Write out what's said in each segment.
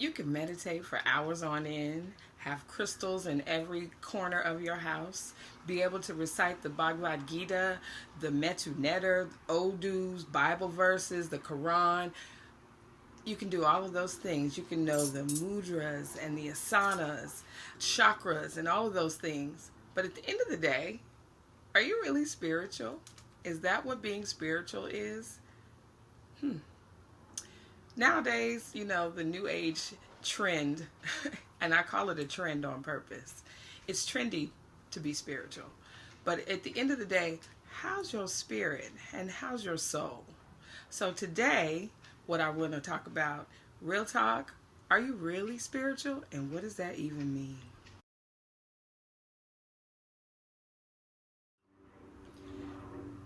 You can meditate for hours on end, have crystals in every corner of your house, be able to recite the Bhagavad Gita, the Metu Netter, Odus, Bible verses, the Quran. You can do all of those things. You can know the mudras and the asanas, chakras, and all of those things. But at the end of the day, are you really spiritual? Is that what being spiritual is? Nowadays, the new age trend, and I call it a trend on purpose, it's trendy to be spiritual. But at the end of the day, how's your spirit and how's your soul? So today, what I want to talk about, real talk, are you really spiritual? And what does that even mean?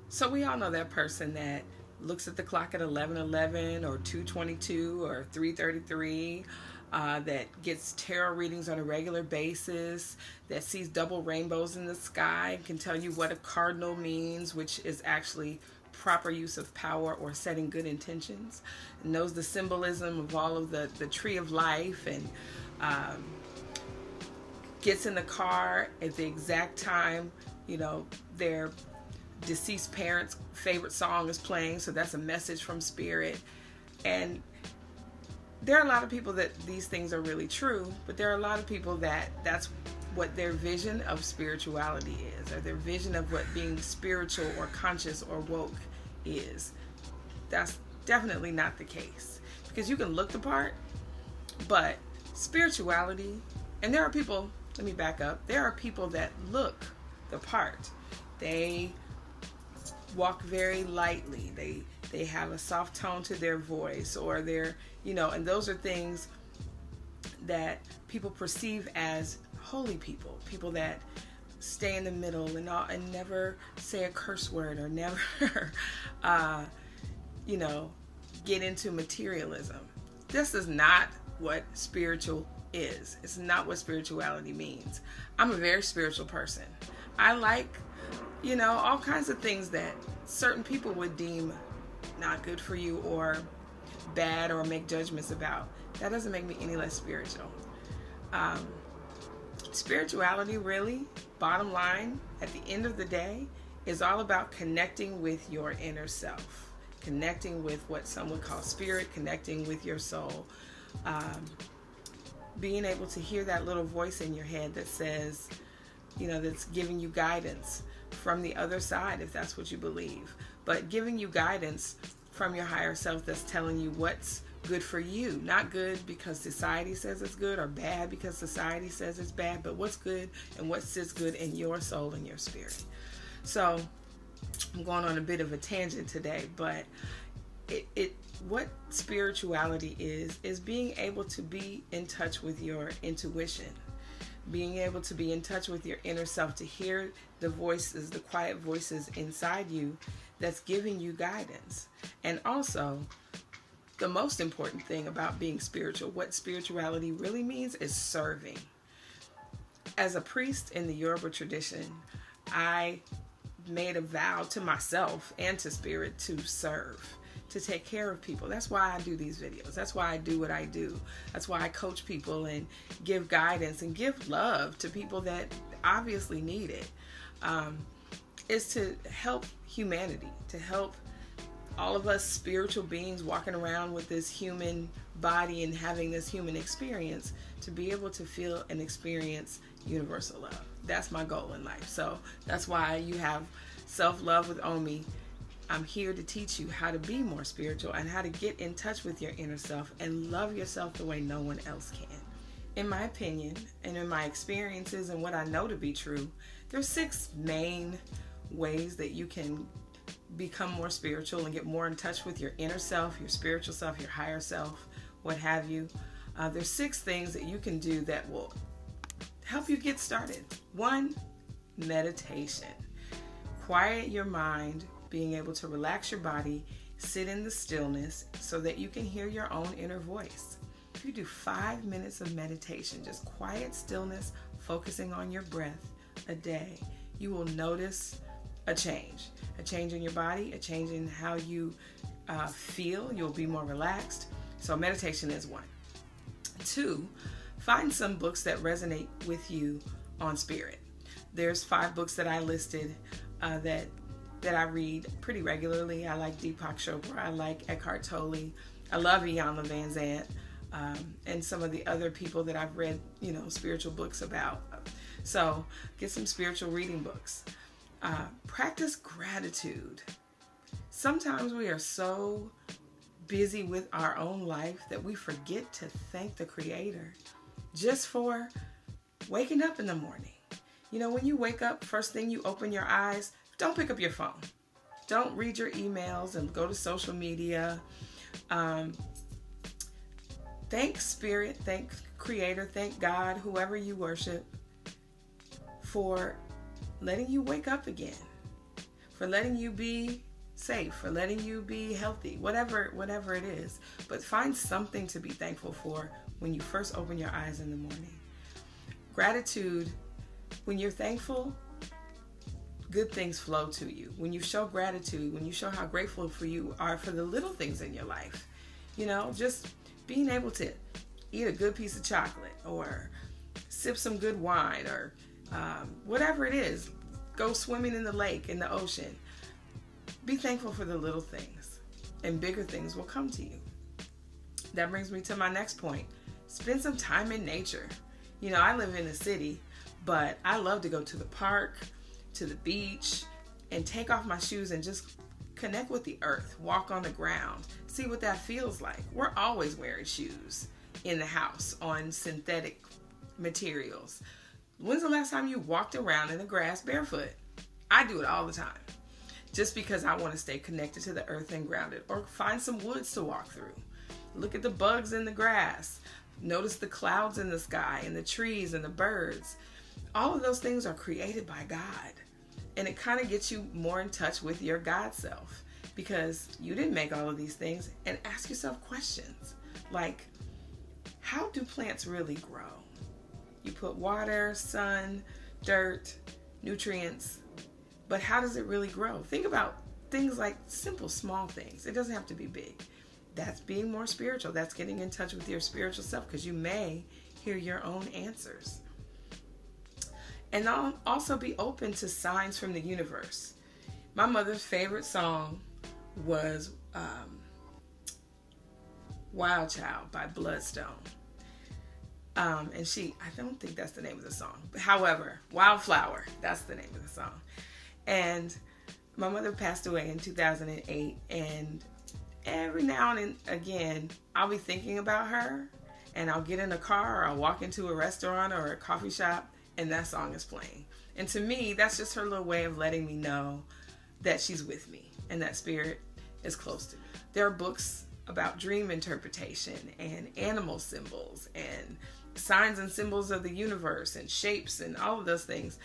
So we all know that person that looks at the clock at 11:11 or 2:22 or 3:33, that gets tarot readings on a regular basis, that sees double rainbows in the sky, can tell you what a cardinal means, which is actually proper use of power or setting good intentions, knows the symbolism of all of the tree of life, and gets in the car at the exact time, their deceased parents' favorite song is playing, so that's a message from spirit. And there are a lot of people that these things are really true, but there are a lot of people that that's what their vision of spirituality is, or their vision of what being spiritual or conscious or woke is. That's definitely not the case, because you can look the part, but spirituality, and there are people, let me back up, there are people that look the part. They walk very lightly. They have a soft tone to their voice, or they're, and those are things that people perceive as holy people that stay in the middle and never say a curse word, or never, get into materialism. This is not what spiritual is. It's not what spirituality means. I'm a very spiritual person. I like all kinds of things that certain people would deem not good for you or bad or make judgments about. That doesn't make me any less spiritual. Spirituality, really, bottom line, at the end of the day, is all about connecting with your inner self, connecting with what some would call spirit, connecting with your soul, being able to hear that little voice in your head that says, that's giving you guidance from the other side, if that's what you believe, but giving you guidance from your higher self that's telling you what's good for you. Not good because society says it's good, or bad because society says it's bad, but what's good and what sits good in your soul and your spirit. So I'm going on a bit of a tangent today, but what spirituality is being able to be in touch with your intuition, being able to be in touch with your inner self, to hear the voices, the quiet voices inside you that's giving you guidance. And also, the most important thing about being spiritual, what spirituality really means, is serving. As a priest in the Yoruba tradition, I made a vow to myself and to spirit to serve, to take care of people. That's why I do these videos. That's why I do what I do. That's why I coach people and give guidance and give love to people that obviously need it. Is to help humanity, to help all of us spiritual beings walking around with this human body and having this human experience, to be able to feel and experience universal love. That's my goal in life. So that's why you have Self-Love with Omi. I'm here to teach you how to be more spiritual and how to get in touch with your inner self and love yourself the way no one else can. In my opinion, and in my experiences and what I know to be true, there's 6 main ways that you can become more spiritual and get more in touch with your inner self, your spiritual self, your higher self, what have you. There's 6 things that you can do that will help you get started. 1, meditation. Quiet your mind, being able to relax your body, sit in the stillness so that you can hear your own inner voice. If you do 5 minutes of meditation, just quiet stillness, focusing on your breath a day, you will notice a change in your body, a change in how you feel. You'll be more relaxed. So meditation is 1. 2, find some books that resonate with you on spirit. There's 5 books that I listed that I read pretty regularly. I like Deepak Chopra. I like Eckhart Tolle. I love Iyanla Van Zandt, and some of the other people that I've read, spiritual books about. So get some spiritual reading books. Practice gratitude. Sometimes we are so busy with our own life that we forget to thank the Creator just for waking up in the morning. When you wake up, first thing you open your eyes, don't pick up your phone. Don't read your emails and go to social media. Thank Spirit, thank Creator, thank God, whoever you worship, for letting you wake up again, for letting you be safe, for letting you be healthy, whatever it is. But find something to be thankful for when you first open your eyes in the morning. Gratitude, when you're thankful, good things flow to you. When you show gratitude, when you show how grateful you are for the little things in your life, just being able to eat a good piece of chocolate or sip some good wine or whatever it is, go swimming in the lake, in the ocean. Be thankful for the little things, and bigger things will come to you. That brings me to my next point. Spend some time in nature. I live in a city, but I love to go to the park, to the beach, and take off my shoes and just connect with the earth, walk on the ground, see what that feels like. We're always wearing shoes in the house on synthetic materials. When's the last time you walked around in the grass barefoot? I do it all the time, just because I want to stay connected to the earth and grounded. Or find some woods to walk through. Look at the bugs in the grass. Notice the clouds in the sky and the trees and the birds. All of those things are created by God. And it kind of gets you more in touch with your God self, because you didn't make all of these things. And ask yourself questions like, how do plants really grow? You put water, sun, dirt, nutrients, but how does it really grow? Think about things like simple, small things. It doesn't have to be big. That's being more spiritual. That's getting in touch with your spiritual self, because you may hear your own answers. And also be open to signs from the universe. My mother's favorite song was Wild Child by Bloodstone. And I don't think that's the name of the song. However, Wildflower, that's the name of the song. And my mother passed away in 2008. And every now and again, I'll be thinking about her, and I'll get in a car, or I'll walk into a restaurant or a coffee shop, and that song is playing. And to me, that's just her little way of letting me know that she's with me and that spirit is close to me. There are books about dream interpretation and animal symbols and signs and symbols of the universe and shapes and all of those things.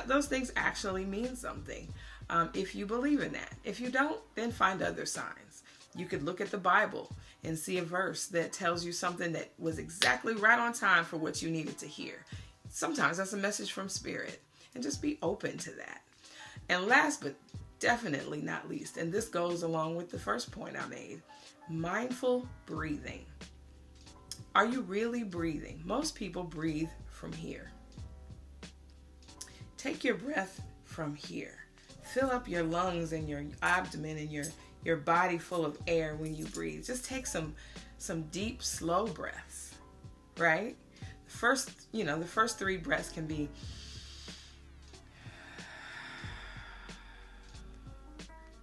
Those things actually mean something if you believe in that. If you don't, then find other signs. You could look at the Bible and see a verse that tells you something that was exactly right on time for what you needed to hear. Sometimes that's a message from spirit, and just be open to that. And last but definitely not least, and this goes along with the first point I made, mindful breathing. Are you really breathing? Most people breathe from here. Take your breath from here. Fill up your lungs and your abdomen and your body full of air when you breathe. Just take some deep, slow breaths, right? The first 3 breaths can be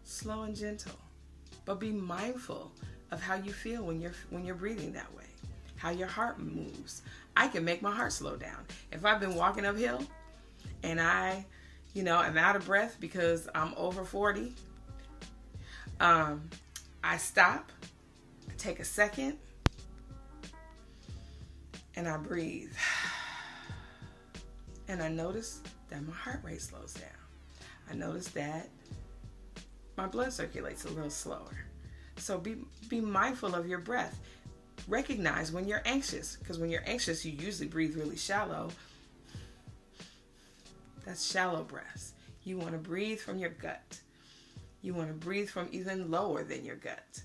slow and gentle, but be mindful of how you feel when you're breathing that way, how your heart moves. I can make my heart slow down. If I've been walking uphill and I am out of breath because I'm over 40, I stop, I take a second, and I breathe. And I notice that my heart rate slows down. I notice that my blood circulates a little slower. So be mindful of your breath. Recognize when you're anxious, because when you're anxious, you usually breathe really shallow. That's shallow breaths. You want to breathe from your gut. You want to breathe from even lower than your gut.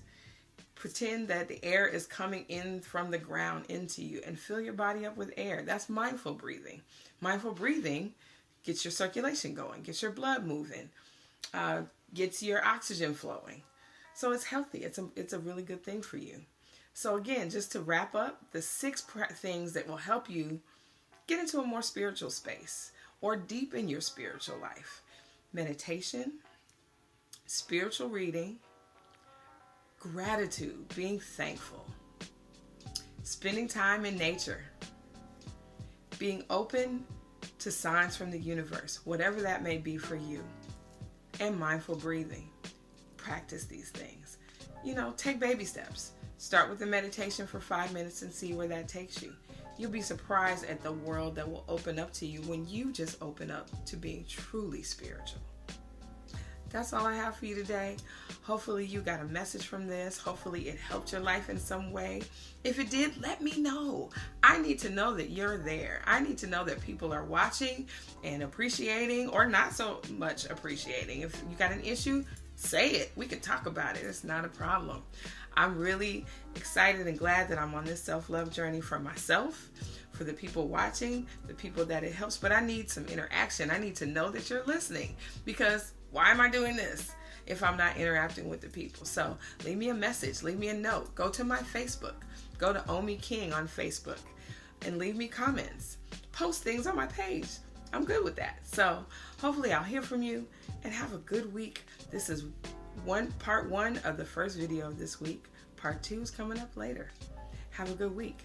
Pretend that the air is coming in from the ground into you and fill your body up with air. That's mindful breathing. Mindful breathing gets your circulation going, gets your blood moving, gets your oxygen flowing. So it's healthy. It's a really good thing for you. So again, just to wrap up, the 6 things that will help you get into a more spiritual space or deepen your spiritual life. Meditation, spiritual reading, gratitude, being thankful, spending time in nature, being open to signs from the universe, whatever that may be for you, and mindful breathing. Practice these things. Take baby steps. Start with the meditation for 5 minutes and see where that takes you. You'll be surprised at the world that will open up to you when you just open up to being truly spiritual. That's all I have for you today. Hopefully you got a message from this. Hopefully it helped your life in some way. If it did, let me know. I need to know that you're there. I need to know that people are watching and appreciating or not so much appreciating. If you got an issue, say it. We can talk about it. It's not a problem. I'm really excited and glad that I'm on this self-love journey for myself, for the people watching, the people that it helps. But I need some interaction. I need to know that you're listening, because why am I doing this if I'm not interacting with the people? So leave me a message, leave me a note, go to my Facebook, go to Omi King on Facebook and leave me comments, post things on my page. I'm good with that. So hopefully I'll hear from you and have a good week. This is part 1 of the first video of this week. Part 2 is coming up later. Have a good week.